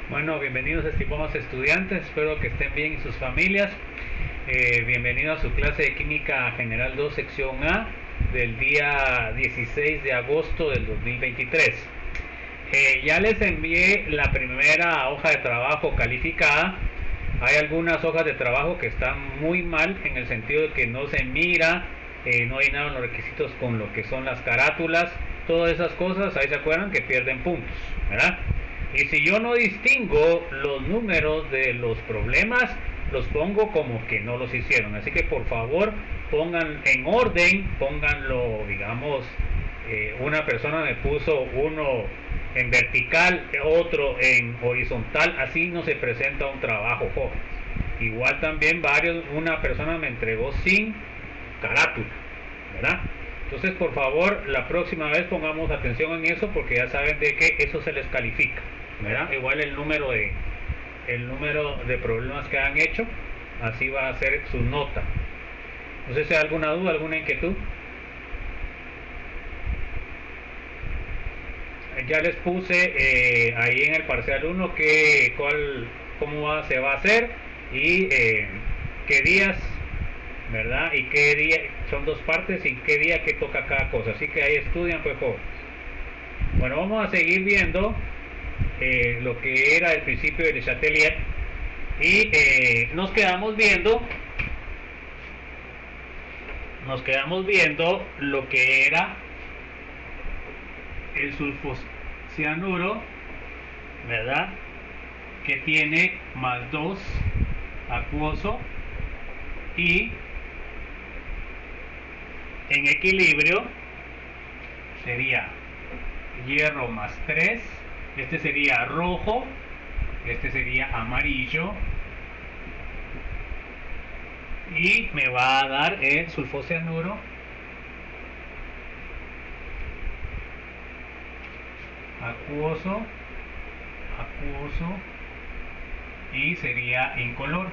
Bueno, bienvenidos estimados estudiantes, espero que estén bien y sus familias. Bienvenidos a su clase de Química General 2, sección A, del día 16 de agosto del 2023. Ya les envié la primera hoja de trabajo calificada. Hay algunas hojas de trabajo que están muy mal en el sentido de que no se mira, no hay nada en los requisitos con lo que son las carátulas, todas esas cosas, ahí se acuerdan que pierden puntos, ¿verdad? Y si yo no distingo los números de los problemas, los pongo como que no los hicieron. Así que por favor pongan en orden, pónganlo, digamos, una persona me puso uno en vertical, otro en horizontal, así no se presenta un trabajo, jóvenes. Igual también una persona me entregó sin carátula, ¿verdad? Entonces por favor la próxima vez pongamos atención en eso porque ya saben de que eso se les califica, ¿verdad? Igual el número de problemas que han hecho, así va a ser su nota. No sé si hay alguna duda, alguna inquietud. Ya les puse ahí en el parcial 1 cómo se va a hacer y qué días, ¿verdad? Y qué día, son dos partes y qué día que toca cada cosa. Así que ahí estudian, pues, jóvenes. Bueno, vamos a seguir viendo lo que era el principio de Le Chatelier y nos quedamos viendo lo que era el sulfocianuro, ¿verdad? Que tiene más 2 acuoso y en equilibrio sería hierro más 3, este sería rojo, este sería amarillo y me va a dar el sulfocianuro acuoso y sería incoloro.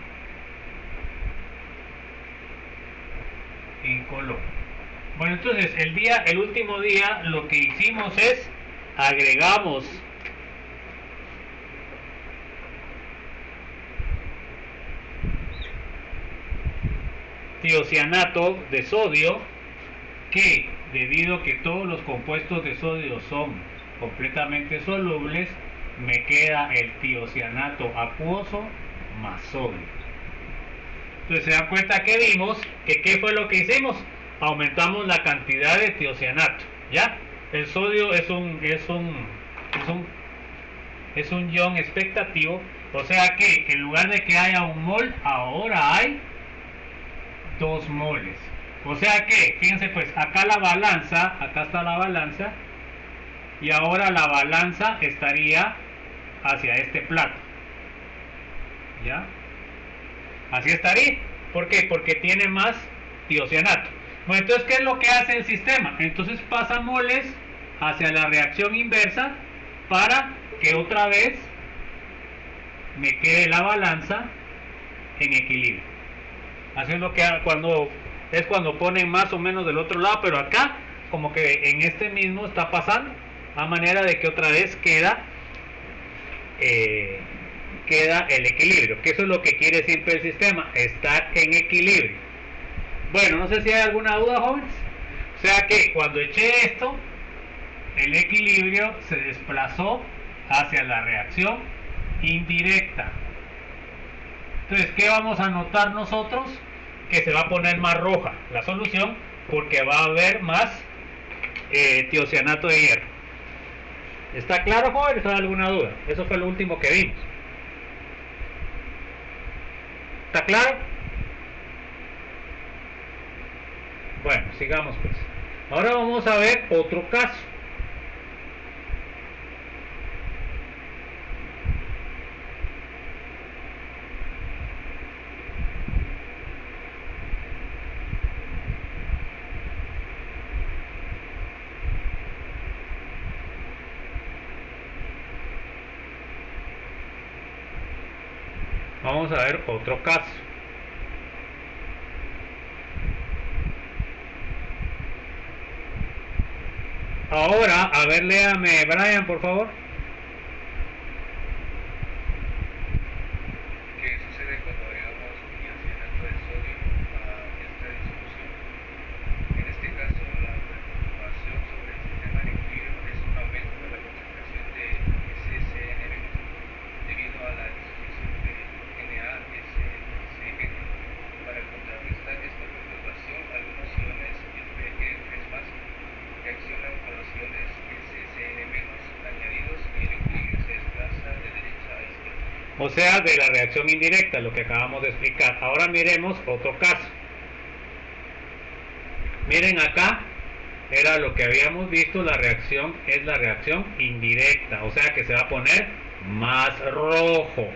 Bueno, entonces el último día lo que hicimos es agregamos tiocianato de sodio, que debido a que todos los compuestos de sodio son completamente solubles, me queda el tiocianato acuoso más sodio. Entonces se dan cuenta que vimos que qué fue lo que hicimos, aumentamos la cantidad de tiocianato, ¿ya? El sodio es un ion expectativo, o sea que en lugar de que haya un mol, ahora hay 2 moles. O sea que, fíjense pues, acá está la balanza, y ahora la balanza estaría hacia este plato, ¿ya? Así estaría. ¿Por qué? Porque tiene más tiocianato. Bueno, entonces, ¿qué es lo que hace el sistema? Entonces pasa moles hacia la reacción inversa para que otra vez me quede la balanza en equilibrio. Así es lo que cuando ponen más o menos del otro lado, pero acá como que en este mismo está pasando, a manera de que otra vez queda el equilibrio, que eso es lo que quiere siempre el sistema, estar en equilibrio. Bueno, no sé si hay alguna duda, jóvenes. O sea que cuando eché esto, el equilibrio se desplazó hacia la reacción indirecta. Entonces, ¿qué vamos a notar nosotros? Que se va a poner más roja la solución porque va a haber más tiocianato de hierro. ¿Está claro, jóvenes? ¿Hay alguna duda? Eso fue lo último que vimos. ¿Está claro? Bueno, sigamos pues. Ahora vamos a ver otro caso. Vamos a ver otro caso. Ahora, a ver, léame, Brian, por favor. O sea, de la reacción indirecta, lo que acabamos de explicar. Ahora miremos otro caso. Miren acá, era lo que habíamos visto, la reacción es la reacción indirecta, o sea que se va a poner más rojo.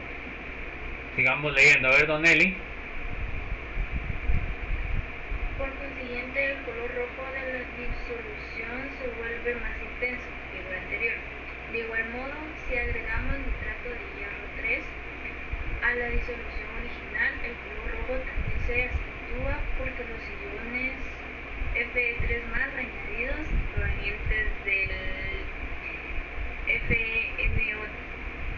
Sigamos leyendo, a ver, don Eli. Por consiguiente, el color rojo de la disolución se vuelve más intenso que el anterior. De igual modo, si agregamos nitrato de hierro 3 a la disolución original, el color rojo también se acentúa porque los iones Fe3 añadidos provenientes del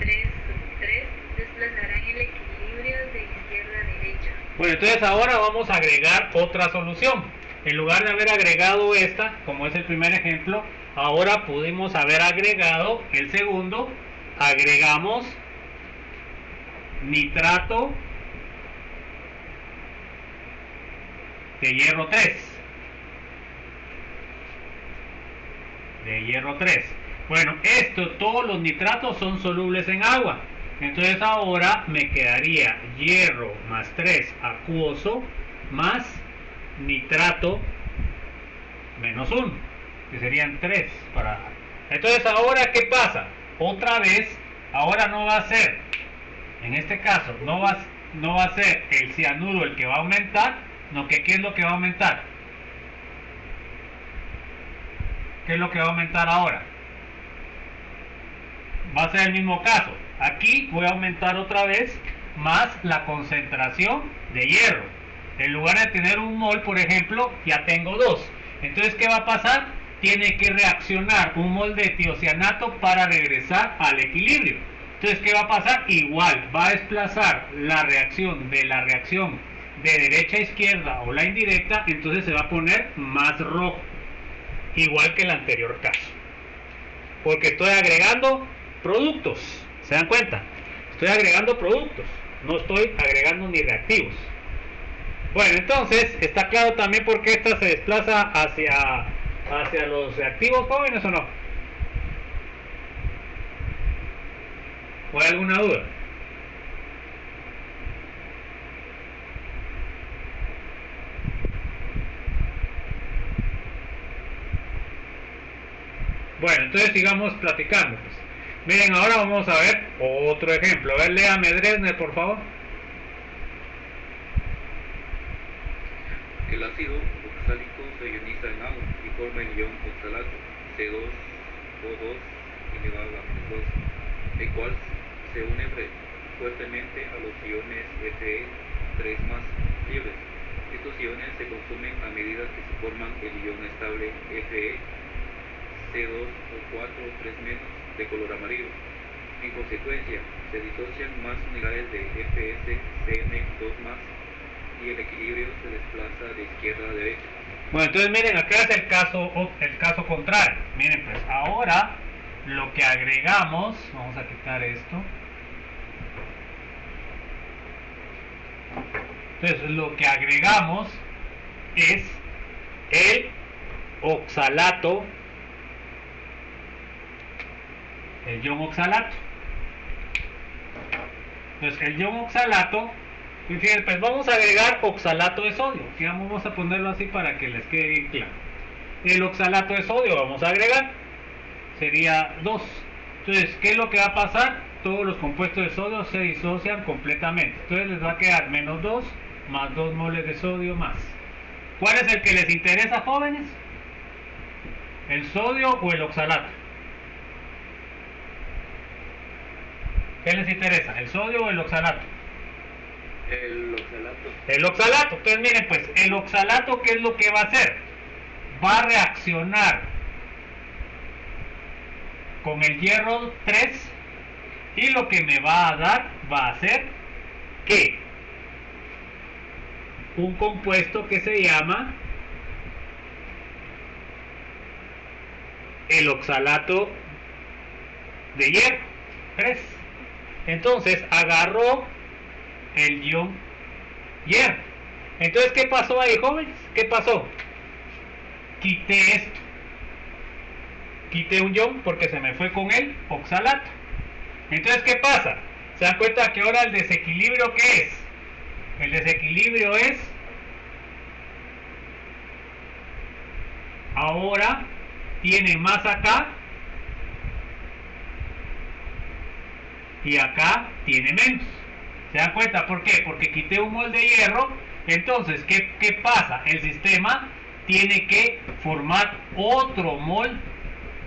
FeNO3 desplazarán el equilibrio de izquierda a derecha. Bueno, entonces ahora vamos a agregar otra solución. En lugar de haber agregado esta, como es el primer ejemplo, ahora pudimos haber agregado el segundo. Agregamos nitrato de hierro 3. Bueno, todos los nitratos son solubles en agua. Entonces ahora me quedaría hierro más 3 acuoso más nitrato menos 1, que serían 3 para... Entonces ahora, ¿qué pasa? Otra vez, ahora no va a ser, en este caso, no va a ser el cianuro el que va a aumentar, no, que ¿qué es lo que va a aumentar? ¿Qué es lo que va a aumentar ahora? Va a ser el mismo caso. Aquí voy a aumentar otra vez más la concentración de hierro. En lugar de tener un mol, por ejemplo, ya tengo 2. Entonces, ¿qué va a pasar? Tiene que reaccionar un mol de tiocianato para regresar al equilibrio. Entonces, ¿qué va a pasar? Igual, va a desplazar la reacción de derecha a izquierda o la indirecta, entonces se va a poner más rojo. Igual que el anterior caso. Porque estoy agregando productos. ¿Se dan cuenta? Estoy agregando productos. No estoy agregando ni reactivos. Bueno, entonces, ¿está claro también por qué esta se desplaza hacia los reactivos, jóvenes, o no? ¿O hay alguna duda? Bueno, entonces sigamos platicando. Pues. Miren, ahora vamos a ver otro ejemplo. A ver, léame Dresner, por favor. El ácido oxálico se ioniza en agua y forma el ion oxalato C2O2 elevado a -2, el cual se une fuertemente a los iones Fe3 libres. Estos iones se consumen a medida que se forman el ion estable Fe C2O4 3- de color amarillo. En consecuencia, se disocian más unidades de FsCN2+, y el equilibrio se desplaza de izquierda a derecha. Bueno, entonces miren, acá es el caso contrario. Miren, pues ahora lo que agregamos, vamos a quitar esto. Entonces lo que agregamos es el oxalato, el ion oxalato. Entonces el ion oxalato, fíjense, pues vamos a agregar oxalato de sodio. Digamos, vamos a ponerlo así para que les quede bien claro. El oxalato de sodio vamos a agregar, sería 2. Entonces, ¿qué es lo que va a pasar? Todos los compuestos de sodio se disocian completamente. Entonces les va a quedar -2 más 2 moles de sodio más. ¿Cuál es el que les interesa, jóvenes? ¿El sodio o el oxalato? ¿Qué les interesa? ¿El sodio o el oxalato? El oxalato. El oxalato. Entonces miren, pues el oxalato, ¿qué es lo que va a hacer? Va a reaccionar con el hierro 3 y lo que me va a dar va a ser ¿qué? Un compuesto que se llama el oxalato de hierro 3. Entonces agarró el ion hierro. Entonces, ¿qué pasó ahí, jóvenes? ¿Qué pasó? Quité esto. Quité un ion porque se me fue con el oxalato. Entonces, ¿qué pasa? ¿Se dan cuenta que ahora el desequilibrio qué es? El desequilibrio es ahora tiene más acá y acá tiene menos. ¿Se dan cuenta? ¿Por qué? Porque quité un mol de hierro. Entonces, ¿qué pasa? El sistema tiene que formar otro mol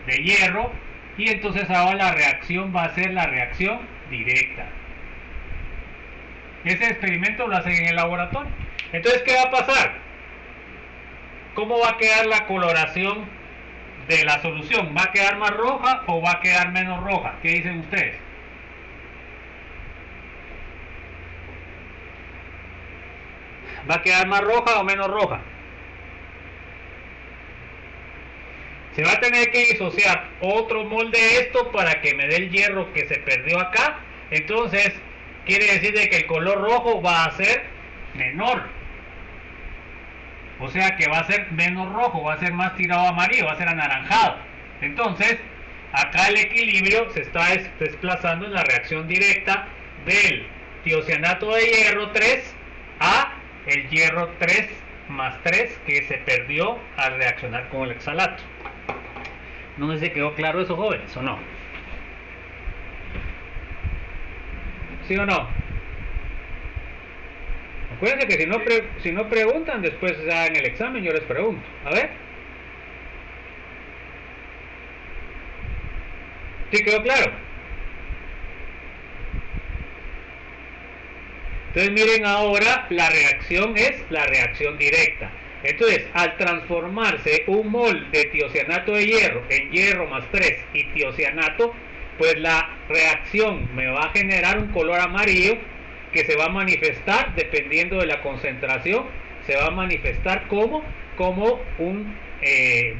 de hierro y entonces ahora la reacción va a ser la reacción directa. Ese experimento lo hacen en el laboratorio. Entonces, ¿qué va a pasar? ¿Cómo va a quedar la coloración de la solución? ¿Va a quedar más roja o va a quedar menos roja? ¿Qué dicen ustedes? ¿Va a quedar más roja o menos roja? Se va a tener que disociar otro mol de esto para que me dé el hierro que se perdió acá. Entonces, quiere decir de que el color rojo va a ser menor. O sea que va a ser menos rojo, va a ser más tirado a amarillo, va a ser anaranjado. Entonces, acá el equilibrio se está desplazando en la reacción directa del tiocianato de hierro 3 a el hierro 3 más 3 que se perdió al reaccionar con el oxalato. No sé si quedó claro eso, jóvenes, o no. ¿Sí o no? Acuérdense que si no preguntan, después ya en el examen yo les pregunto. A ver. ¿Sí quedó claro? Entonces miren ahora, la reacción es la reacción directa. Entonces, al transformarse un mol de tiocianato de hierro en hierro más 3 y tiocianato, pues la reacción me va a generar un color amarillo que se va a manifestar dependiendo de la concentración, se va a manifestar como un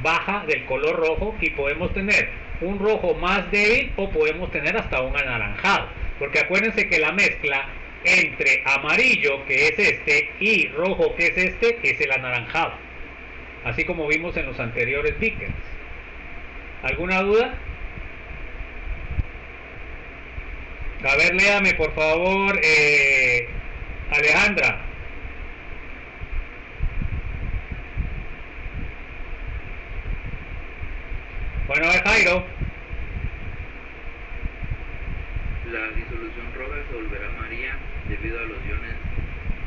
baja del color rojo, y podemos tener un rojo más débil o podemos tener hasta un anaranjado, porque acuérdense que la mezcla entre amarillo, que es este, y rojo, que es este, es el anaranjado, así como vimos en los anteriores beakers. ¿Alguna duda? A ver, léame por favor, Alejandra. Bueno, a ver, Jairo. La disolución roja se volverá amarilla debido a los iones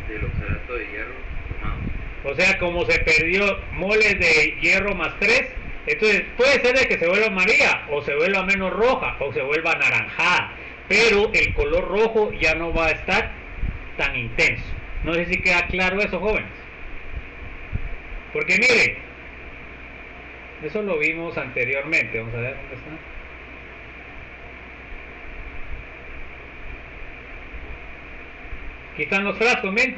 del oxalato de hierro formados. O sea, como se perdió moles de hierro más 3, entonces puede ser de que se vuelva amarilla, o se vuelva menos roja, o se vuelva anaranjada, pero el color rojo ya no va a estar tan intenso. No sé si queda claro eso, jóvenes. Porque miren, eso lo vimos anteriormente. Vamos a ver dónde está. Aquí están los frascos, miren.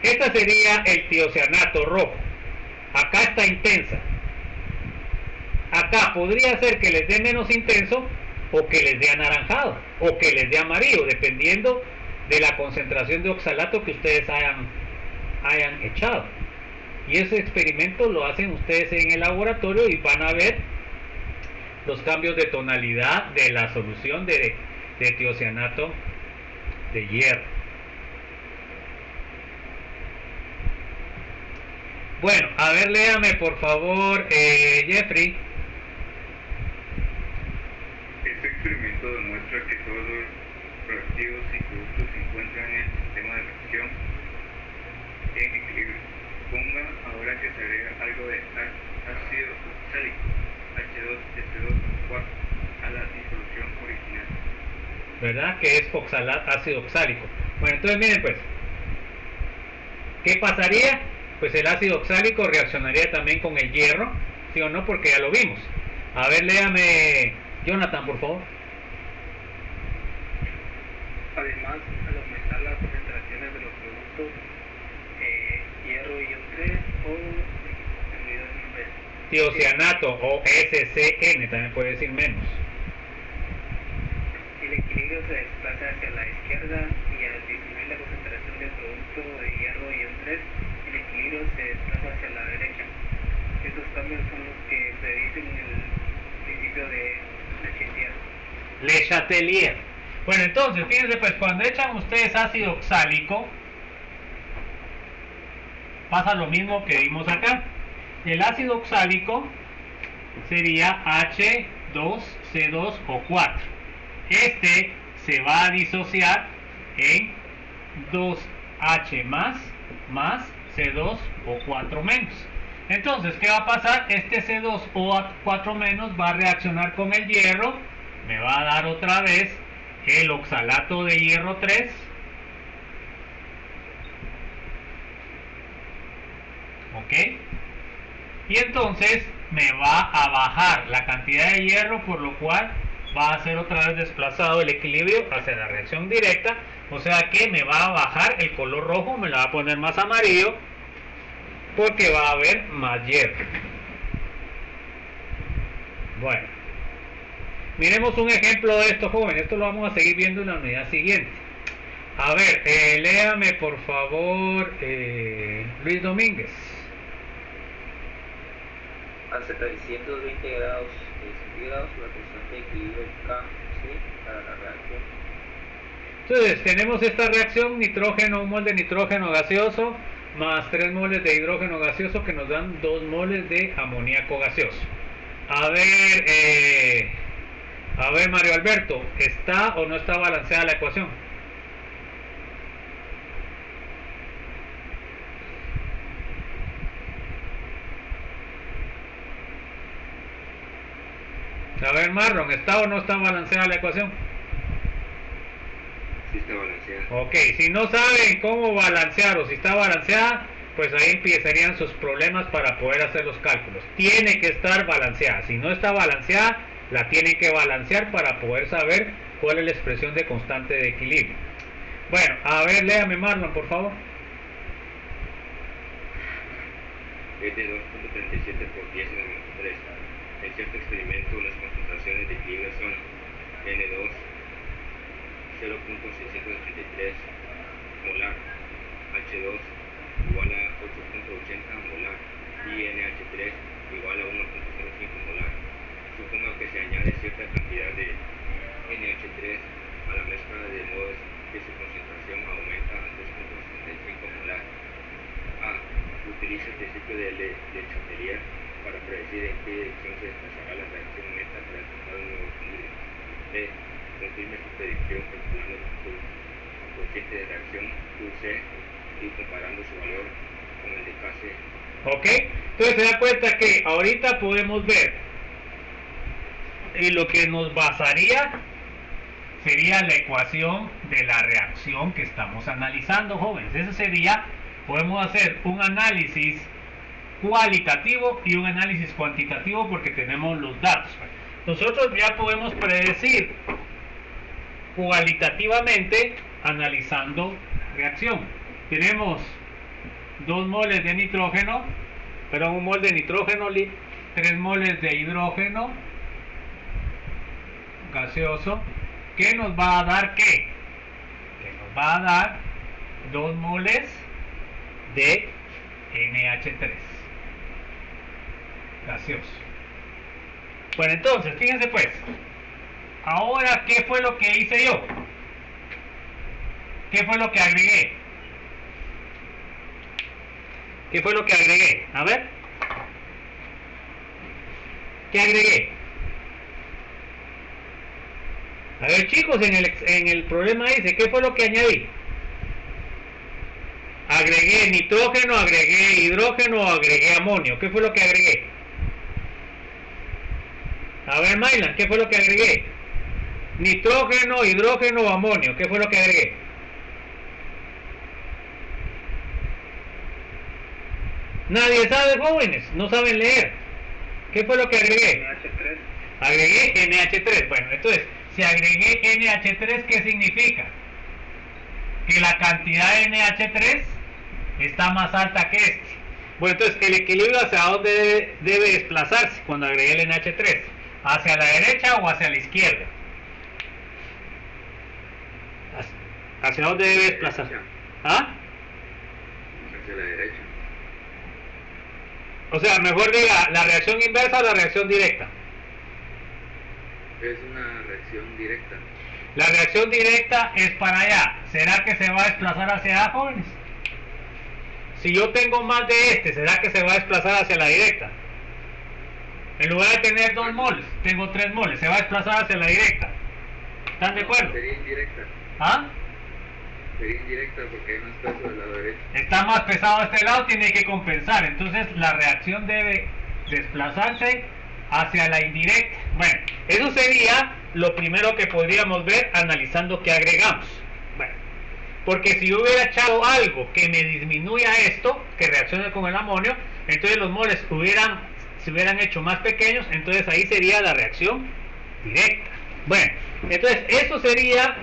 Esta sería el tiocianato rojo. Acá está intensa. Acá podría ser que les dé menos intenso, o que les dé anaranjado, o que les dé amarillo, dependiendo de la concentración de oxalato que ustedes hayan echado. Y ese experimento lo hacen ustedes en el laboratorio y van a ver los cambios de tonalidad de la solución de tiocianato de hierro. Bueno, a ver, léame por favor, Jeffrey. Este experimento demuestra que todos los reactivos y productos se encuentran en el sistema de reacción en equilibrio. Ponga ahora que se agrega algo de ácido oxálico, H2SO4, a la disolución original. ¿Verdad? Que es ácido oxálico. Bueno, entonces miren pues, ¿qué pasaría? Pues el ácido oxálico reaccionaría también con el hierro, ¿sí o no? Porque ya lo vimos. A ver, léame, Jonathan, por favor. Además, al aumentar las concentraciones de los productos, hierro ion 3 o tiocianato o SCN, también puede decir menos. El equilibrio se desplaza hacia la izquierda y al disminuir la concentración del producto de hierro ion 3, el equilibrio se desplaza hacia la derecha. Estos cambios son los que predicen el principio de Le Chatelier. Le Chatelier. Bueno, entonces, fíjense pues, cuando echan ustedes ácido oxálico, pasa lo mismo que vimos acá. El ácido oxálico sería H2C2O4. Este se va a disociar en 2H más C2O4 menos. Entonces, ¿qué va a pasar? Este C2O4 menos va a reaccionar con el hierro, me va a dar otra vez el oxalato de hierro 3. ¿Ok? Y entonces me va a bajar la cantidad de hierro, por lo cual va a ser otra vez desplazado el equilibrio hacia la reacción directa. O sea que me va a bajar el color rojo, me lo va a poner más amarillo, porque va a haber más hierro. Bueno, miremos un ejemplo de esto, joven. Esto lo vamos a seguir viendo en la unidad siguiente. A ver, léame por favor, Luis Domínguez. A 720 grados centígrados, la constante de equilibrio K, ¿sí? Para la reacción. Entonces, tenemos esta reacción: nitrógeno, 1 mol de nitrógeno gaseoso, más 3 moles de hidrógeno gaseoso, que nos dan 2 moles de amoníaco gaseoso. A ver, Mario Alberto, ¿está o no está balanceada la ecuación? A ver, Marlon, ¿está o no está balanceada la ecuación? Sí está balanceada. Ok, si no saben cómo balancear o si está balanceada, pues ahí empezarían sus problemas para poder hacer los cálculos. Tiene que estar balanceada. Si no está balanceada, la tienen que balancear para poder saber cuál es la expresión de constante de equilibrio. Bueno, a ver, léame, Marlon, por favor. Es de 2.37 por 10 en el 3. En cierto experimento, las concentraciones de equilibrio son N2 0.683 molar, H2 igual a 8.80 molar y NH3 igual a 1.05 molar. Suponga que se añade cierta cantidad de NH3 a la mezcla de modo que su concentración aumenta a 3.75 molar. A. Utiliza el principio de Le Chatelier para predecir en qué dirección se desplazará la reacción meta para alcanzar un nuevo equilibrio. B. Confirme su predicción calculando su cociente de reacción QC y comparando su valor con el de KC. Ok, entonces se da cuenta que ahorita podemos ver, y lo que nos basaría sería la ecuación de la reacción que estamos analizando, jóvenes. Eso sería, podemos hacer un análisis cualitativo y un análisis cuantitativo porque tenemos los datos. Nosotros ya podemos predecir cualitativamente analizando reacción. Tenemos 2 moles de nitrógeno, perdón, 1 mol de nitrógeno, 3 moles de hidrógeno gaseoso, que nos va a dar ¿qué? Que nos va a dar 2 moles de NH3 gaseoso. Bueno, entonces, fíjense pues, ahora, ¿qué fue lo que hice yo? ¿Qué fue lo que agregué? ¿Qué fue lo que agregué? A ver. ¿Qué agregué? A ver, chicos, en el problema dice, ¿qué fue lo que añadí? Agregué nitrógeno, agregué hidrógeno, agregué amonio. ¿Qué fue lo que agregué? A ver, Maylan, ¿qué fue lo que agregué? Nitrógeno, hidrógeno, amonio. ¿Qué fue lo que agregué? Nadie sabe, jóvenes, no saben leer. ¿Qué fue lo que agregué? NH3. Agregué NH3. Bueno, entonces, si agregué NH3, ¿qué significa? Que la cantidad de NH3 está más alta que este. Bueno, entonces, el equilibrio hacia dónde debe desplazarse cuando agregué el NH3. ¿Hacia la derecha o hacia la izquierda? ¿Hacia dónde debe desplazarse? ¿Ah? Hacia la derecha. O sea, mejor diga, ¿la reacción inversa o la reacción directa? Es una reacción directa. La reacción directa es para allá. ¿Será que se va a desplazar hacia allá, jóvenes? Si yo tengo más de este, ¿será que se va a desplazar hacia la directa? En lugar de tener 2 moles, tengo 3 moles. Se va a desplazar hacia la directa. ¿Están de acuerdo? Sería indirecta. ¿Ah? Sería indirecta porque hay más peso del lado derecho. Está más pesado a este lado, tiene que compensar. Entonces la reacción debe desplazarse hacia la indirecta. Bueno, eso sería lo primero que podríamos ver analizando qué agregamos. Bueno, porque si yo hubiera echado algo que me disminuya esto, que reaccione con el amonio, entonces los moles se hubieran hecho más pequeños, entonces ahí sería la reacción directa. Bueno, entonces eso sería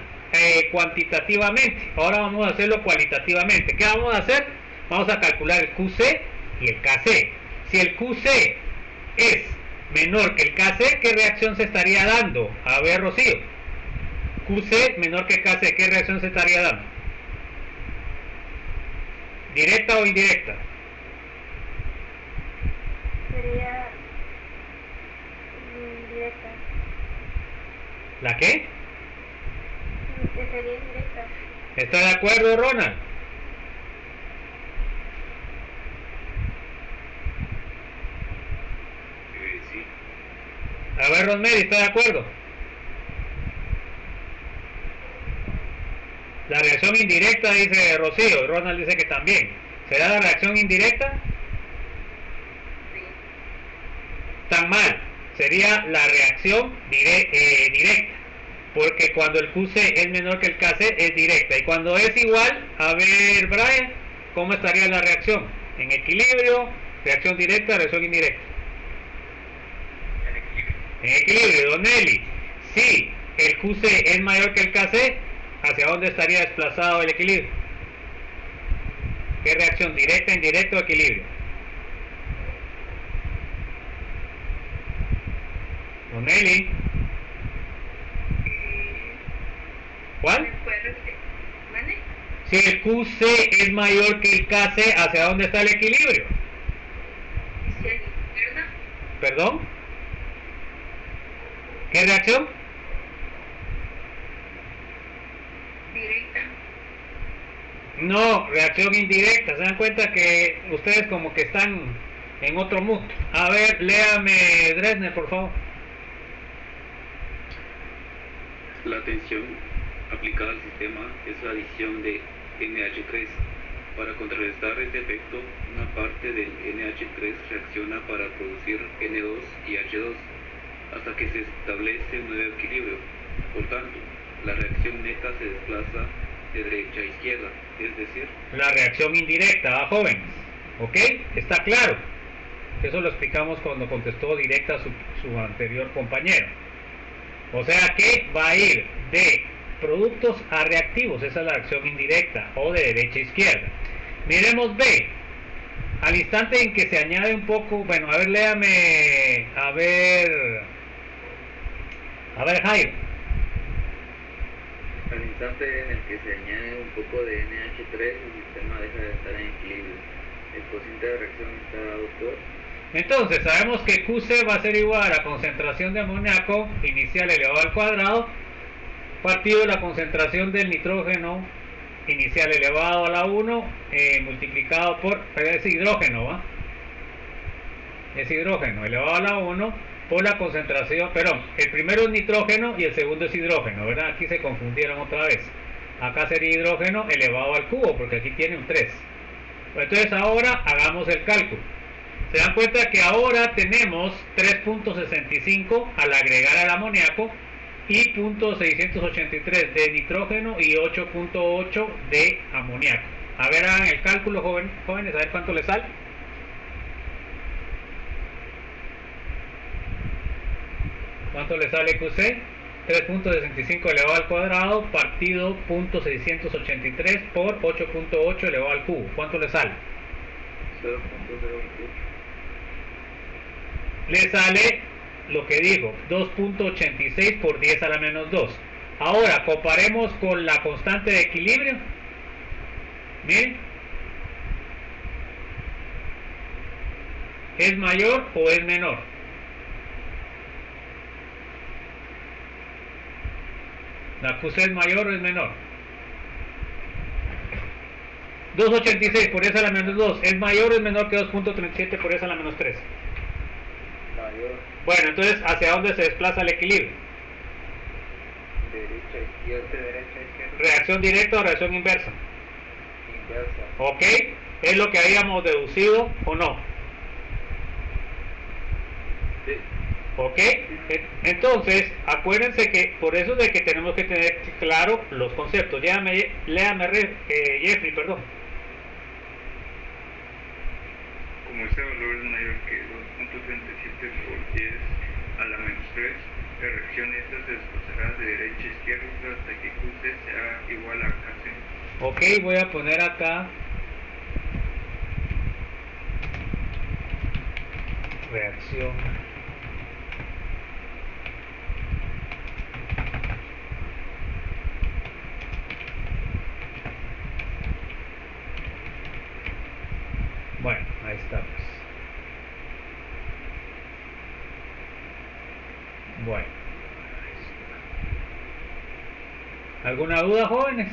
cuantitativamente. Ahora vamos a hacerlo cualitativamente. ¿Qué vamos a hacer? Vamos a calcular el QC y el KC. Si el QC es menor que el KC, ¿qué reacción se estaría dando? A ver, Rocío. QC menor que KC, ¿qué reacción se estaría dando? ¿Directa o indirecta? Sería indirecta. ¿La qué? Sería indirecta. ¿Está de acuerdo, Ronald? Sí. A ver, Rosemary, ¿está de acuerdo? La reacción indirecta, dice Rocío, Ronald dice que también. ¿Será la reacción indirecta? Sí. Tan mal. Sería la reacción directa. Porque cuando el QC es menor que el KC es directa. Y cuando es igual, a ver, Brian, ¿cómo estaría la reacción? En equilibrio, reacción directa, reacción indirecta. En equilibrio, Don Eli. Si el QC es mayor que el KC, ¿hacia dónde estaría desplazado el equilibrio? ¿Qué reacción? ¿Directa, indirecta o equilibrio? Don Eli. ¿Cuál? ¿Vale? Si el QC es mayor que el KC, ¿hacia dónde está el equilibrio? Hacia la izquierda. ¿Perdón? ¿Qué reacción? Directa. No, reacción indirecta. Se dan cuenta que ustedes como que están en otro mood. A ver, léame Dresner, por favor. La tensión aplicada al sistema es la adición de NH3. Para contrarrestar este efecto, una parte del NH3 reacciona para producir N2 y H2 hasta que se establece un nuevo equilibrio. Por tanto, la reacción neta se desplaza de derecha a izquierda, es decir, La reacción indirecta, ¿va, jóvenes? ¿Ok? ¿Está claro? Eso lo explicamos cuando contestó directa su anterior compañero. O sea que va a ir de productos a reactivos, esa es la reacción indirecta, o de derecha a izquierda. Miremos B. Al instante en que se añade un poco, bueno, a ver, léame, a ver, Jairo. al instante en el que se añade un poco de NH3, el sistema deja de estar en equilibrio. El cociente de reacción está dado por... Entonces, sabemos que QC va a ser igual a la concentración de amoníaco inicial elevado al cuadrado, partido la concentración del nitrógeno inicial elevado a la 1, multiplicado por, pero es hidrógeno, ¿va? Es hidrógeno elevado a la 1 por la concentración, perdón, el primero es nitrógeno y el segundo es hidrógeno, ¿verdad? Aquí se confundieron otra vez. Acá sería hidrógeno elevado al cubo, porque aquí tiene un 3. Entonces ahora hagamos el cálculo. Se dan cuenta que ahora tenemos 3.65 al agregar al amoníaco y 0.683 de nitrógeno y 8.8 de amoníaco. A ver, hagan el cálculo, jóvenes, a ver cuánto les sale. ¿Cuánto le sale QC? 3.65 elevado al cuadrado partido 0.683 por 8.8 elevado al cubo. ¿Cuánto le sale? 0.028. Le sale lo que digo, 2.86 por 10 a la menos 2. Ahora comparemos con la constante de equilibrio. Miren, ¿es mayor o es menor? ¿La QC es mayor o es menor? 2.86 por 10 a la menos 2. ¿Es mayor o es menor que 2.37 por 10 a la menos 3? Mayor. Bueno, entonces, ¿hacia dónde se desplaza el equilibrio? Derecha, izquierda. Derecha, izquierda. ¿Reacción directa o reacción inversa? Inversa. ¿Ok? ¿Es lo que habíamos deducido o no? Sí. ¿Ok? Entonces, acuérdense que por eso es de que tenemos que tener claro los conceptos. Léame Jeffrey, perdón. Como este valor es mayor que 2.37 por 10 a la menos 3, la reacción esta se desplazará de derecha a izquierda hasta que QC sea igual a KC. Ok, voy a poner acá reacción bueno, ahí está pues. Bueno, ahí está. ¿Alguna duda, jóvenes?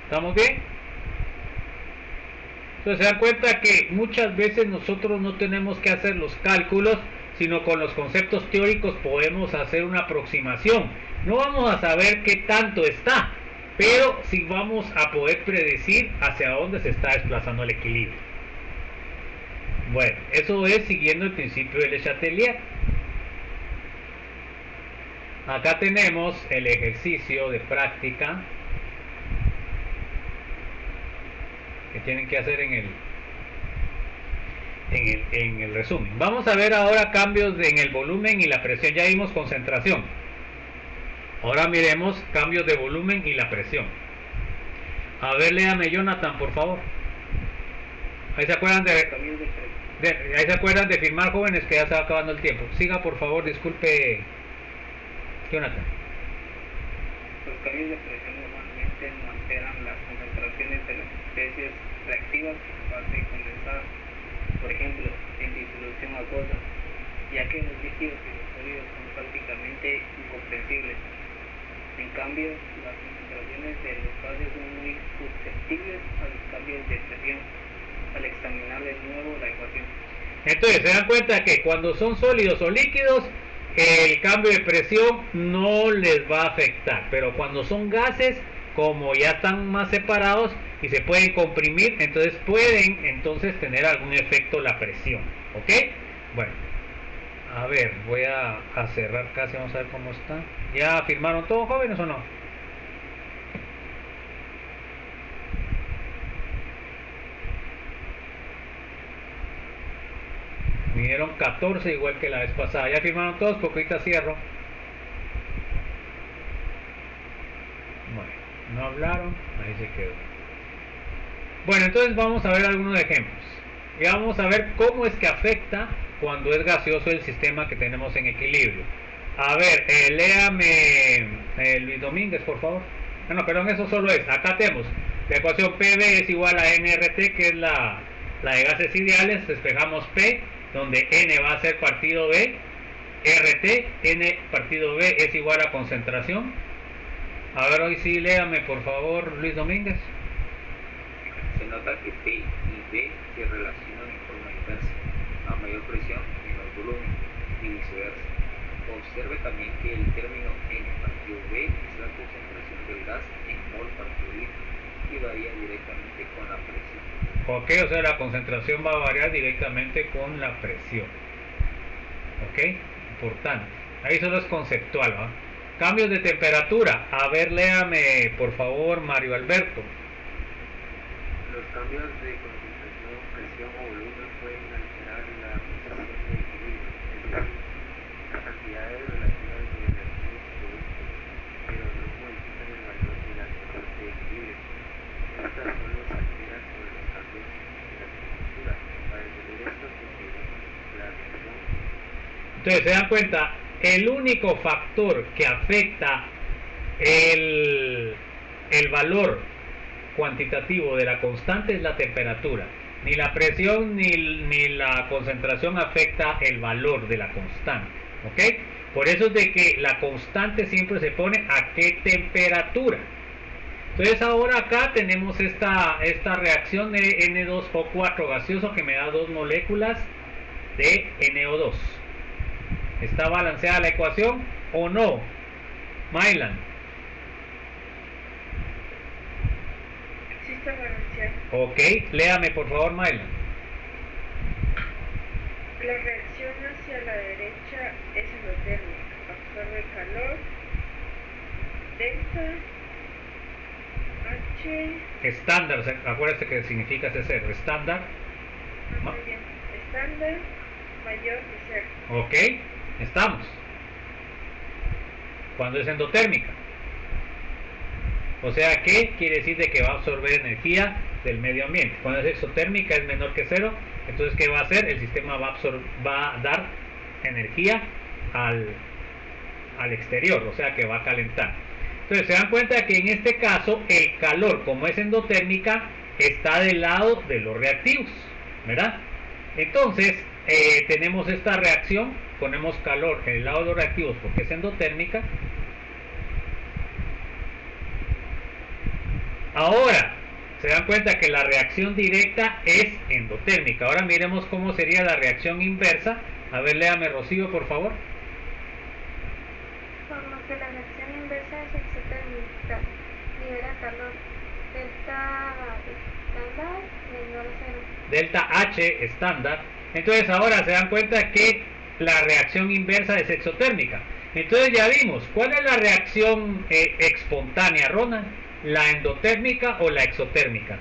¿Estamos bien? Entonces se dan cuenta que muchas veces nosotros no tenemos que hacer los cálculos, sino con los conceptos teóricos podemos hacer una aproximación. No vamos a saber qué tanto está, pero sí vamos a poder predecir hacia dónde se está desplazando el equilibrio. Bueno, eso es siguiendo el principio de Le Chatelier. Acá tenemos el ejercicio de práctica que tienen que hacer en el resumen. Vamos a ver ahora cambios en el volumen y la presión. Ya vimos concentración. Ahora miremos cambios de volumen y la presión. A ver, léame Jonathan, por favor. Ahí se acuerdan Cambios de presión. ahí se acuerdan de firmar, jóvenes, que ya se va acabando el tiempo. Siga, por favor, disculpe, Jonathan. Los cambios de presión normalmente no alteran las concentraciones de las especies reactivas en fase condensada, por ejemplo, en disolución acuosa, ya que los líquidos y los sólidos son prácticamente incomprensibles. En cambio, las concentraciones de los gases son muy susceptibles a los cambios de presión al examinar de nuevo la ecuación. Entonces, se dan cuenta que cuando son sólidos o líquidos, el cambio de presión no les va a afectar, pero cuando son gases, como ya están más separados y se pueden comprimir, entonces pueden tener algún efecto la presión. ¿Ok? Bueno, a ver, voy a cerrar casi, vamos a ver cómo está. ¿Ya firmaron todos, jóvenes, o no? Vinieron 14 igual que la vez pasada. ¿Ya firmaron todos? Porque ahorita cierro. Bueno, no hablaron, ahí se quedó. Bueno, entonces vamos a ver algunos ejemplos. Y vamos a ver cómo es que afecta cuando es gaseoso el sistema que tenemos en equilibrio. A ver, léame Luis Domínguez, por favor. No, perdón, eso solo es. Acá tenemos la ecuación PV es igual a NRT, que es la de gases ideales. Despejamos P, donde N va a ser partido B. RT, N partido B es igual a concentración. A ver, hoy sí, léame, por favor, Luis Domínguez. Se nota que P y B se relacionan en forma inversa. A mayor presión, menor volumen y viceversa. Observe también que el término N partido B es la concentración del gas en mol partido litro y varía directamente con la presión. Ok, o sea, la concentración va a variar directamente con la presión. Ok, importante. Ahí solo es conceptual, ¿va? Cambios de temperatura. A ver, léame, por favor, Mario Alberto. Los cambios de concentración, presión o volumen pueden alterar la sensación de equilibrio, es decir, las cantidades relativas de energía y productos, pero no modifican el valor de la constante de equilibrio. Estas solo se alteran con los cambios de la temperatura. Para entender esto, consideremos la reacción. Entonces, se dan cuenta, el único factor que afecta el valor cuantitativo de la constante es la temperatura. Ni la presión ni la concentración afecta el valor de la constante. ¿Ok? Por eso es de que la constante siempre se pone a qué temperatura. Entonces ahora acá tenemos esta reacción de N2O4 gaseoso que me da 2 moléculas de NO2. ¿Está balanceada la ecuación o no? Mylan. Sí está balanceada. Ok, léame por favor, Mylan. La reacción hacia la derecha es endotérmica. Absorbe calor. Delta H. Estándar, o sea, acuérdate que significa ese cero. Estándar. Muy bien. Estándar mayor que cero. Ok, estamos. Cuando es endotérmica. O sea que quiere decir de que va a absorber energía del medio ambiente. Cuando es exotérmica es menor que cero. Entonces, ¿qué va a hacer? El sistema va a dar energía al exterior, o sea que va a calentar. Entonces, se dan cuenta que en este caso el calor, como es endotérmica, está del lado de los reactivos, ¿verdad? Entonces, tenemos esta reacción, ponemos calor en el lado de los reactivos porque es endotérmica. Ahora, se dan cuenta que la reacción directa es endotérmica. Ahora miremos cómo sería la reacción inversa. A ver, léame Rocío, por favor. Por lo que la reacción inversa es exotérmica, libera calor, delta estándar menor a cero. Delta H estándar. Entonces ahora se dan cuenta que la reacción inversa es exotérmica. Entonces ya vimos, ¿cuál es la reacción espontánea, Ronald? ¿La endotérmica o la exotérmica?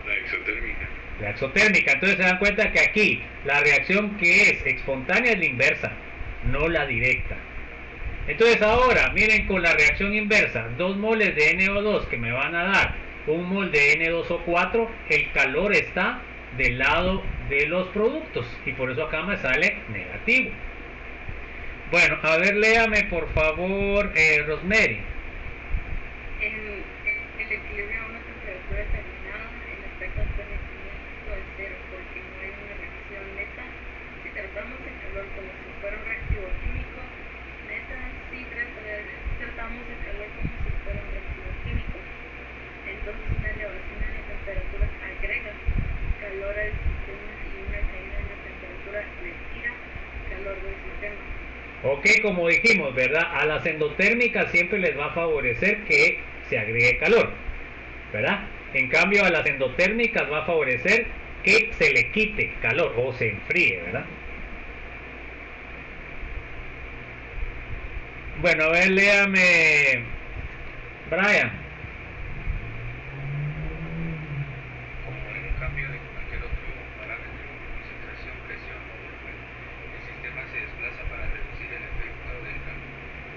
La exotérmica. La exotérmica. Entonces se dan cuenta que aquí la reacción que es espontánea es la inversa, no la directa. Entonces ahora miren con la reacción inversa, 2 moles de NO2 que me van a dar 1 mol de N2O4, el calor está del lado de los productos y por eso acá me sale negativo. Bueno, a ver, léame por favor, Rosemary. El equilibrio a una temperatura determinada, el efecto envejecimiento es cero porque no hay una reacción neta. Si tratamos el calor como si fuera un reactivo químico, neta, si tratamos el calor como si fuera un reactivo químico, entonces una elevación en la temperatura agrega calor al sistema y una caída en la temperatura retira calor del sistema. Ok, como dijimos, ¿verdad? A las endotérmicas siempre les va a favorecer que se agregue calor, ¿verdad? En cambio, a las endotérmicas va a favorecer que se le quite calor o se enfríe, ¿verdad? Bueno, a ver, léame, Brian. Como en un cambio de cualquier otro parámetro, concentración, presión o volumen, el sistema se desplaza para reducir el efecto del calor.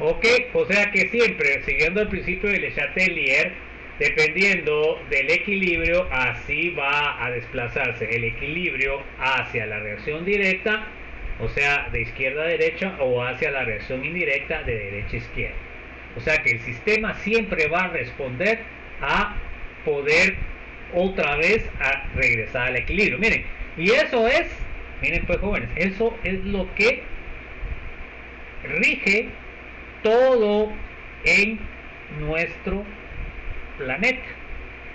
Ok, o sea que siempre, siguiendo el principio de Le Chatelier, dependiendo del equilibrio, así va a desplazarse el equilibrio hacia la reacción directa, o sea, de izquierda a derecha, o hacia la reacción indirecta de derecha a izquierda. O sea que el sistema siempre va a responder a poder otra vez a regresar al equilibrio. Miren, y eso es, miren pues jóvenes, eso es lo que rige todo en nuestro planeta.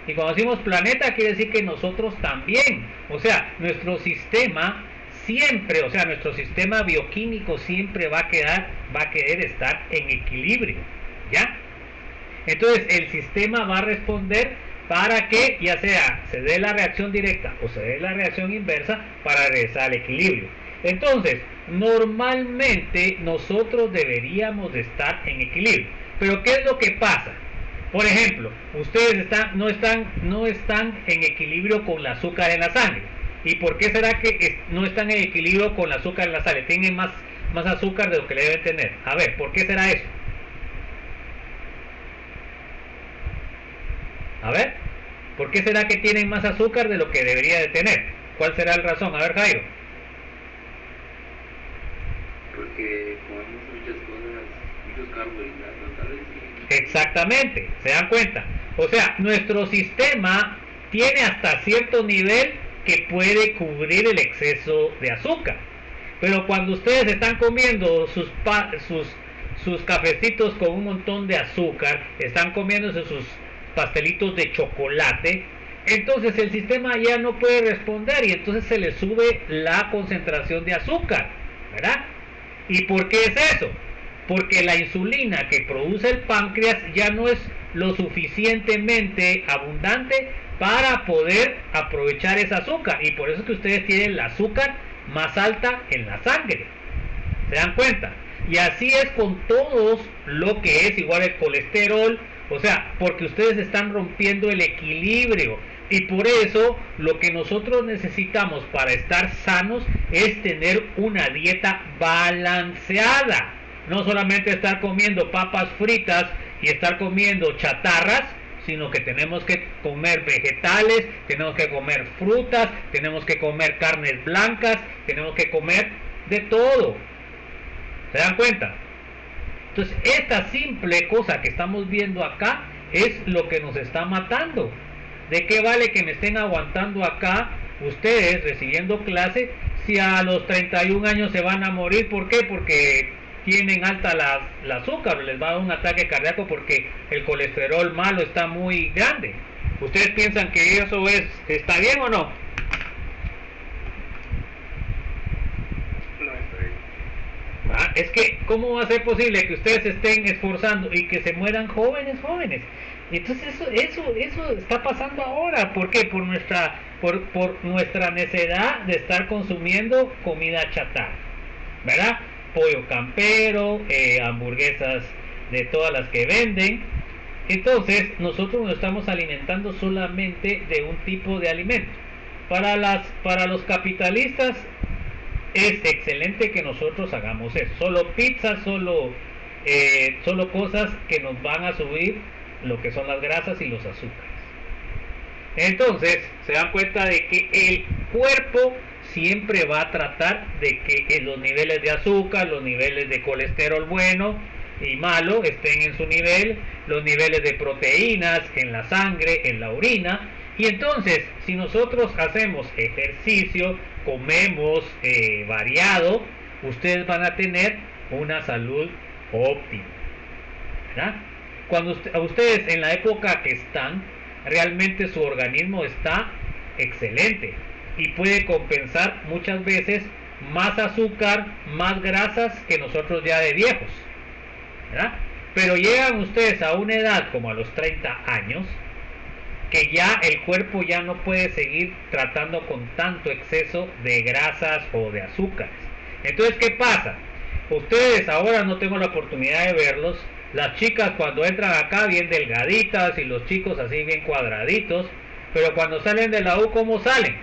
Y cuando decimos planeta quiere decir que nosotros también, o sea, nuestro sistema siempre, o sea, nuestro sistema bioquímico siempre va a querer estar en equilibrio, ¿ya? Entonces el sistema va a responder para que ya sea se dé la reacción directa o se dé la reacción inversa para regresar al equilibrio. Entonces, normalmente nosotros deberíamos de estar en equilibrio. Pero ¿qué es lo que pasa? Por ejemplo, ustedes no están en equilibrio con el azúcar en la sangre. ¿Y por qué será que no están en equilibrio con el azúcar en la sangre? Tienen más azúcar de lo que le deben tener. A ver, ¿por qué será eso? A ver, ¿por qué será que tienen más azúcar de lo que debería de tener? ¿Cuál será la razón? A ver, Jairo. Porque comemos muchas cosas, muchos carbohidratos tal vez. Exactamente, se dan cuenta. O sea, nuestro sistema tiene hasta cierto nivel que puede cubrir el exceso de azúcar. Pero cuando ustedes están comiendo sus cafecitos con un montón de azúcar, están comiéndose sus pastelitos de chocolate, entonces el sistema ya no puede responder y entonces se le sube la concentración de azúcar, ¿verdad? ¿Y por qué es eso? Porque la insulina que produce el páncreas ya no es lo suficientemente abundante para poder aprovechar ese azúcar, y por eso es que ustedes tienen el azúcar más alta en la sangre. ¿Se dan cuenta? Y así es con todos lo que es igual el colesterol, o sea, porque ustedes están rompiendo el equilibrio. Y por eso lo que nosotros necesitamos para estar sanos es tener una dieta balanceada. No solamente estar comiendo papas fritas y estar comiendo chatarras, sino que tenemos que comer vegetales, tenemos que comer frutas, tenemos que comer carnes blancas, tenemos que comer de todo. ¿Se dan cuenta? Entonces, esta simple cosa que estamos viendo acá es lo que nos está matando. ¿De qué vale que me estén aguantando acá ustedes recibiendo clase si a los 31 años se van a morir? ¿Por qué? Porque tienen alta la azúcar, o les va a dar un ataque cardíaco porque el colesterol malo está muy grande. ¿Ustedes piensan que eso está bien o no? Es que, ¿cómo va a ser posible que ustedes se estén esforzando y que se mueran jóvenes? Y entonces eso está pasando ahora. ¿Por qué? Por nuestra necesidad de estar consumiendo comida chatarra, ¿verdad? Pollo campero, hamburguesas de todas las que venden. Entonces nosotros nos estamos alimentando solamente de un tipo de alimento. Para los capitalistas es excelente que nosotros hagamos eso. Solo pizza, solo cosas que nos van a subir lo que son las grasas y los azúcares. Entonces se dan cuenta de que el cuerpo siempre va a tratar de que los niveles de azúcar, los niveles de colesterol bueno y malo estén en su nivel, los niveles de proteínas en la sangre, en la orina. Y entonces, si nosotros hacemos ejercicio, comemos variado, ustedes van a tener una salud óptima, ¿verdad? Cuando ustedes en la época que están, realmente su organismo está excelente y puede compensar muchas veces más azúcar, más grasas que nosotros ya de viejos, ¿verdad? Pero llegan ustedes a una edad como a los 30 años, que ya el cuerpo ya no puede seguir tratando con tanto exceso de grasas o de azúcares. Entonces, ¿qué pasa? Ustedes ahora no tengo la oportunidad de verlos. Las chicas cuando entran acá bien delgaditas y los chicos así bien cuadraditos, pero cuando salen de la U, ¿cómo salen?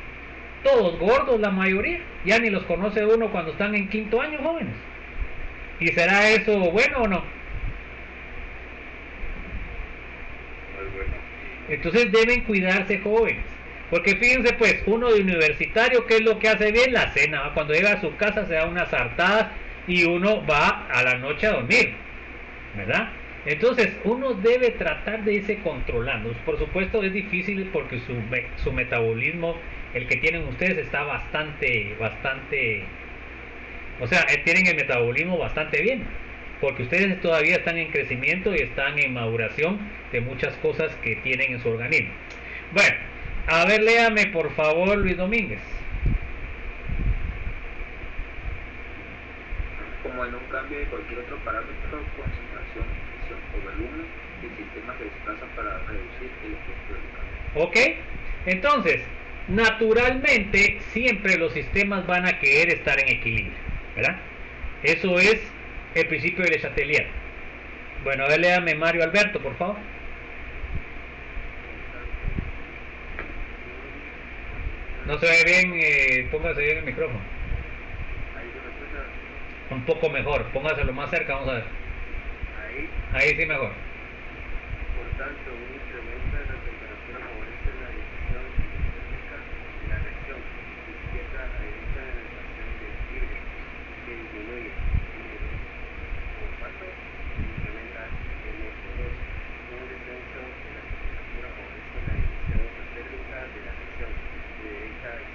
Todos gordos la mayoría. Ya ni los conoce uno cuando están en quinto año, jóvenes. ¿Y será eso bueno o no? Entonces deben cuidarse, jóvenes, porque fíjense pues, uno de universitario, ¿qué es lo que hace bien? La cena. Cuando llega a su casa se da unas hartadas y uno va a la noche a dormir, ¿verdad? Entonces uno debe tratar de irse controlando. Por supuesto es difícil porque su metabolismo, el que tienen ustedes, está bastante, o sea, tienen el metabolismo bastante bien, porque ustedes todavía están en crecimiento y están en maduración de muchas cosas que tienen en su organismo. Bueno, a ver, léame por favor, Luis Domínguez. Como en un cambio de cualquier otro parámetro, concentración, presión o volumen, el sistema se desplaza para reducir el efecto del cambio. ¿Ok? Entonces, naturalmente, siempre los sistemas van a querer estar en equilibrio, ¿verdad? Eso es el principio de Le Chatelier. Bueno, a ver, léame Mario Alberto, por favor. No se ve bien, póngase bien el micrófono. Un poco mejor, póngaselo más cerca, vamos a ver. Ahí sí mejor. Por tanto, un incremento de la temperatura favorece la digestión térmica de la reacción, izquierda ayuda en la relación de equilibrio, que disminuye por cuanto incrementa el N2. Un descenso de la temperatura favorece la digestión térmica de la reacción de derecha a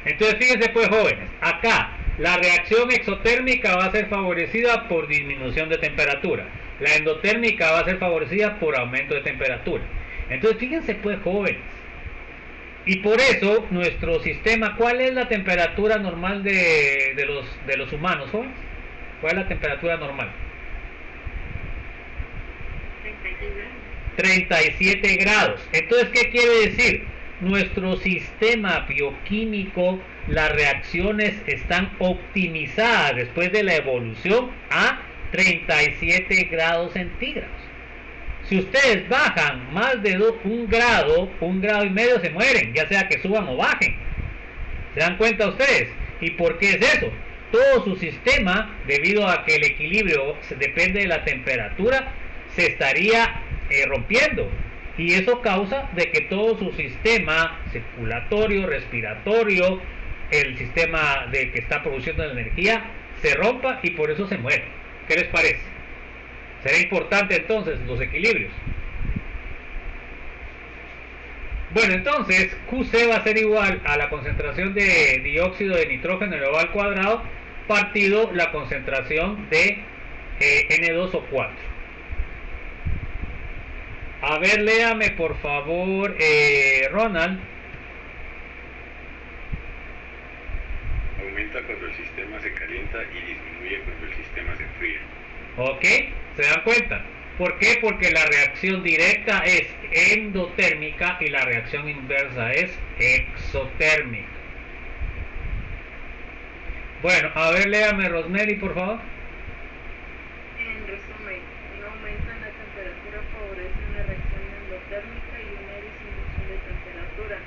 Entonces fíjense pues, jóvenes, acá la reacción exotérmica va a ser favorecida por disminución de temperatura, la endotérmica va a ser favorecida por aumento de temperatura. Entonces fíjense pues, jóvenes, y por eso nuestro sistema, ¿cuál es la temperatura normal de los humanos, jóvenes? ¿Cuál es la temperatura normal? 37 grados. Entonces, ¿qué quiere decir? Nuestro sistema bioquímico, las reacciones están optimizadas después de la evolución a 37 grados centígrados. Si ustedes bajan más de un grado y medio, se mueren, ya sea que suban o bajen. ¿Se dan cuenta ustedes? ¿Y por qué es eso? Todo su sistema, debido a que el equilibrio depende de la temperatura, se estaría rompiendo, y eso causa de que todo su sistema circulatorio, respiratorio, el sistema de que está produciendo la energía se rompa, y por eso se muere. ¿Qué les parece? ¿Será importante entonces los equilibrios? Bueno, entonces QC va a ser igual a la concentración de dióxido de nitrógeno elevado al cuadrado partido la concentración de N2O4. A ver, léame por favor, Ronald. Aumenta cuando el sistema se calienta y disminuye cuando el sistema se enfría. Ok, ¿se dan cuenta? ¿Por qué? Porque la reacción directa es endotérmica y la reacción inversa es exotérmica. Bueno, a ver, léame, Rosemary, por favor. En resumen, no aumentan la temperatura favorece una reacción endotérmica y una disminución de temperatura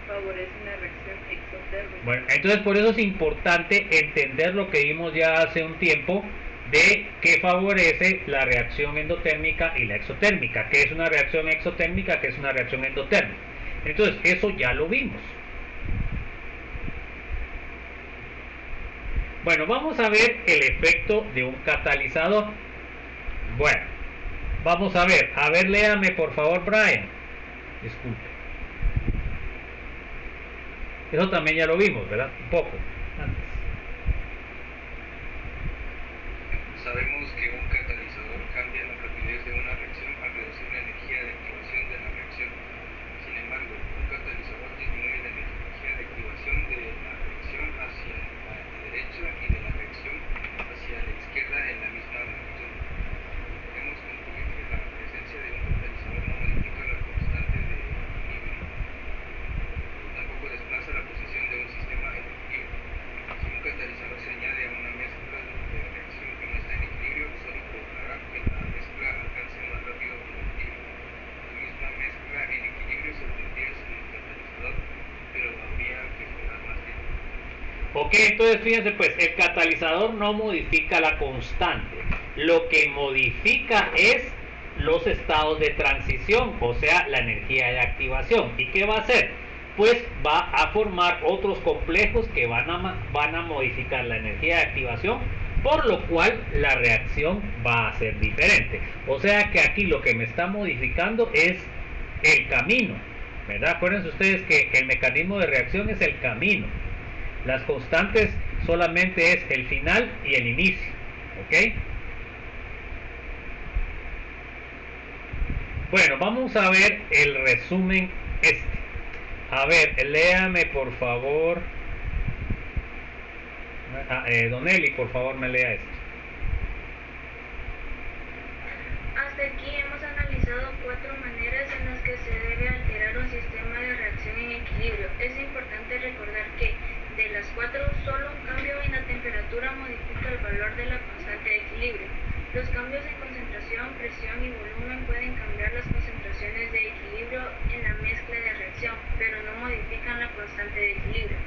favorece una reacción exotérmica. Bueno, entonces por eso es importante entender lo que vimos ya hace un tiempo de qué favorece la reacción endotérmica y la exotérmica, qué es una reacción exotérmica, qué es una reacción endotérmica. Entonces eso ya lo vimos. Bueno, vamos a ver el efecto de un catalizador. Bueno, vamos a ver, léame por favor, Brian. Disculpe. Eso también ya lo vimos, ¿verdad? Un poco antes. Sabemos que un catalizador cambia la rapidez de una reacción al reducir la energía de activación de la reacción. Sin embargo, un catalizador disminuye la energía de activación de la reacción hacia la derecha y de la reacción hacia la izquierda en la misma magnitud. Podemos concluir que la presencia de un catalizador no modifica la constante de equilibrio. Tampoco desplaza la posición de un sistema en equilibrio. Si un catalizador se añade a una mezcla de reacción que no está en equilibrio, solo provocará que la mezcla alcance más rápido el equilibrio. La misma mezcla en equilibrio se obtendría sin el catalizador, pero habría que esperar más tiempo. Ok, entonces fíjense pues, el catalizador no modifica la constante, lo que modifica es los estados de transición, o sea, la energía de activación. ¿Y qué va a hacer? Pues va a formar otros complejos que van a modificar la energía de activación, por lo cual la reacción va a ser diferente. O sea que aquí lo que me está modificando es el camino, ¿verdad? Acuérdense ustedes que el mecanismo de reacción es el camino. Las constantes solamente es el final y el inicio, ¿ok? Bueno, vamos a ver el resumen este. A ver, léame por favor. Don Eli, por favor, me lea esto. Hasta aquí hemos analizado 4 maneras en las que se debe alterar un sistema de reacción en equilibrio. Es importante recordar que de las 4, solo un cambio en la temperatura modifica el valor de la constante de equilibrio. Los cambios en concentración, presión y volumen pueden cambiar las concentraciones de equilibrio en la mezcla de reacción, pero no modifican la constante de equilibrio,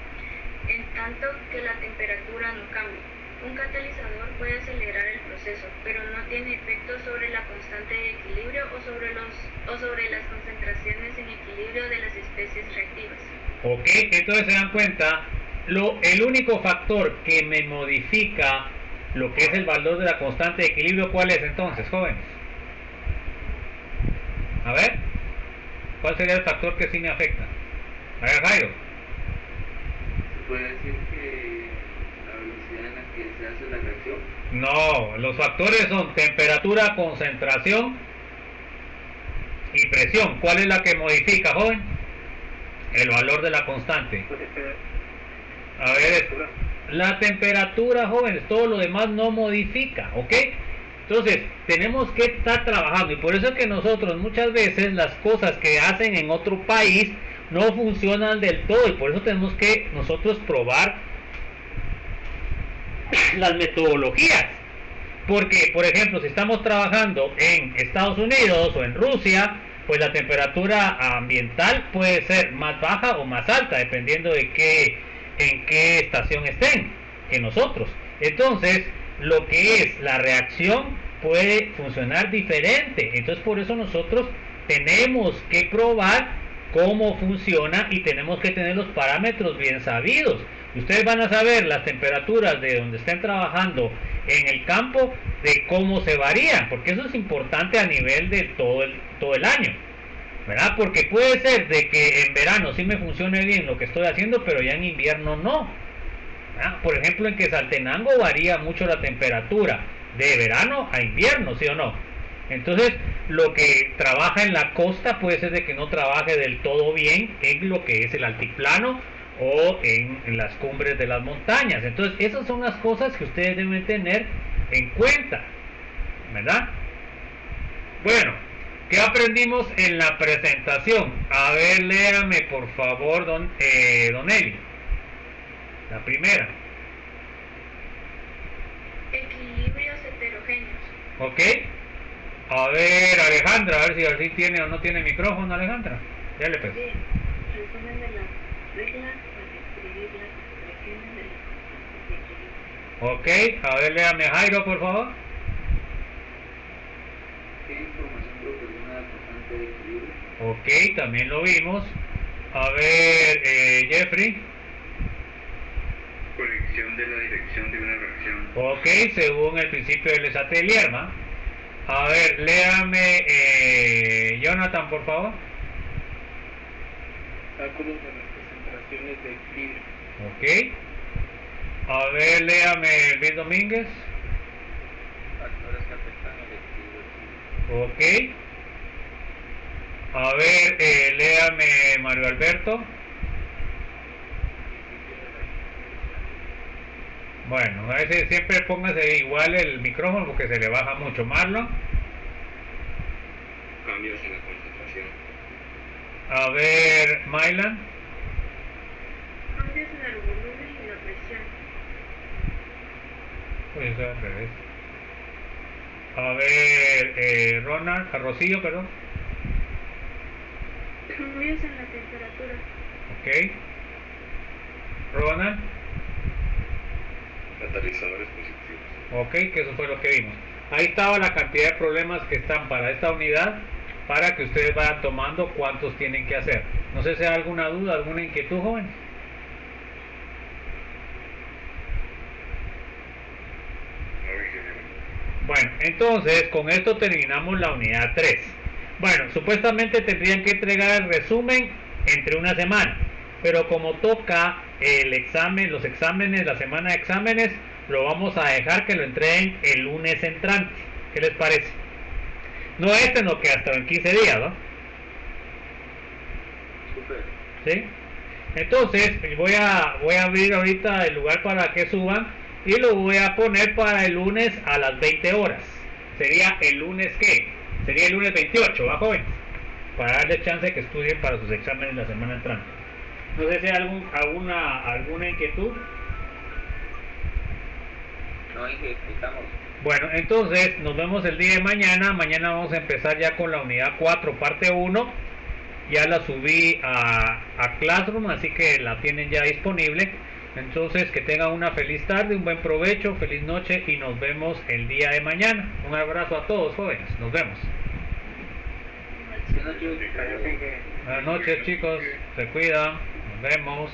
en tanto que la temperatura no cambia. Un catalizador puede acelerar el proceso, pero no tiene efecto sobre la constante de equilibrio o sobre las concentraciones en equilibrio de las especies reactivas. Ok, entonces se dan cuenta, el único factor que me modifica lo que es el valor de la constante de equilibrio, ¿cuál es entonces, jóvenes? A ver, ¿cuál sería el factor que sí me afecta? A ver, Jairo. puede decir que la velocidad en la que se hace la reacción. No, los factores son temperatura, concentración y presión. ¿Cuál es la que modifica, joven? El valor de la constante. A ver, la temperatura, jóvenes, todo lo demás no modifica, ¿ok? Entonces, tenemos que estar trabajando y por eso es que nosotros muchas veces las cosas que hacen en otro país no funcionan del todo y por eso tenemos que nosotros probar las metodologías. Porque, por ejemplo, si estamos trabajando en Estados Unidos o en Rusia, pues la temperatura ambiental puede ser más baja o más alta, dependiendo de en qué estación estén que nosotros. Entonces, lo que es la reacción puede funcionar diferente. Entonces, por eso nosotros tenemos que probar cómo funciona y tenemos que tener los parámetros bien sabidos. Ustedes van a saber las temperaturas de donde estén trabajando en el campo, de cómo se varían, porque eso es importante a nivel de todo el año, ¿verdad? Porque puede ser de que en verano sí me funcione bien lo que estoy haciendo, pero ya en invierno no, ¿verdad? Por ejemplo, en Quetzaltenango varía mucho la temperatura de verano a invierno, ¿sí o no? Entonces, lo que trabaja en la costa puede ser de que no trabaje del todo bien en lo que es el altiplano o en las cumbres de las montañas. Entonces, esas son las cosas que ustedes deben tener en cuenta, ¿verdad? Bueno, ¿qué aprendimos en la presentación? A ver, léame por favor, don Eli. La primera. Equilibrios heterogéneos. Ok. A ver, Alejandra, a ver si así tiene o no tiene micrófono, Alejandra. Ya le Bien, resumen de las reglas para escribir las expresiones de las constantes de equilibrio. Ok, a ver, léame Jairo, por favor. ¿Qué información proporciona la constante de equilibrio? Ok, también lo vimos. A ver, Jeffrey. Corrección de la dirección de una reacción. Ok, según el principio de Letelier. A ver, léame Jonathan, por favor. Cálculos de las concentraciones de equilibrio. Ok. A ver, léame Luis Domínguez. Factores que afectan el equilibrio. Ok. A ver, léame Mario Alberto. Bueno, a veces siempre póngase igual el micrófono porque se le baja mucho. Marlon. Cambios en la concentración. A ver, Mylan. Cambios en el volumen y la presión. Pues eso es al revés. A ver, Ronald, Rocío, perdón. Cambios en la temperatura. Ok. Ronald. Catalizadores positivos. Ok, que eso fue lo que vimos. Ahí estaba la cantidad de problemas que están para esta unidad, para que ustedes vayan tomando cuántos tienen que hacer. No sé si hay alguna duda, alguna inquietud, joven. Bueno, entonces con esto terminamos la unidad 3. Bueno, supuestamente tendrían que entregar el resumen entre una semana, pero como toca el examen, los exámenes, la semana de exámenes, lo vamos a dejar que lo entreguen el lunes entrante. ¿Qué les parece? No no, que hasta en 15 días, ¿no? Súper. ¿Sí? Entonces, voy a abrir ahorita el lugar para que suban y lo voy a poner para el lunes a las 20 horas. ¿Sería el lunes qué? Sería el lunes 28, ¿va, jóvenes? Para darles chance de que estudien para sus exámenes la semana entrante. No sé si hay alguna inquietud. No, estamos. Bueno, entonces nos vemos el día de mañana. Mañana vamos a empezar ya con la unidad 4, parte 1. Ya la subí a Classroom, así que la tienen ya disponible. Entonces, que tengan una feliz tarde, un buen provecho, feliz noche y nos vemos el día de mañana. Un abrazo a todos, jóvenes. Nos vemos. Buenas noches. Buenas noches, chicos. Se cuidan. Nos vemos.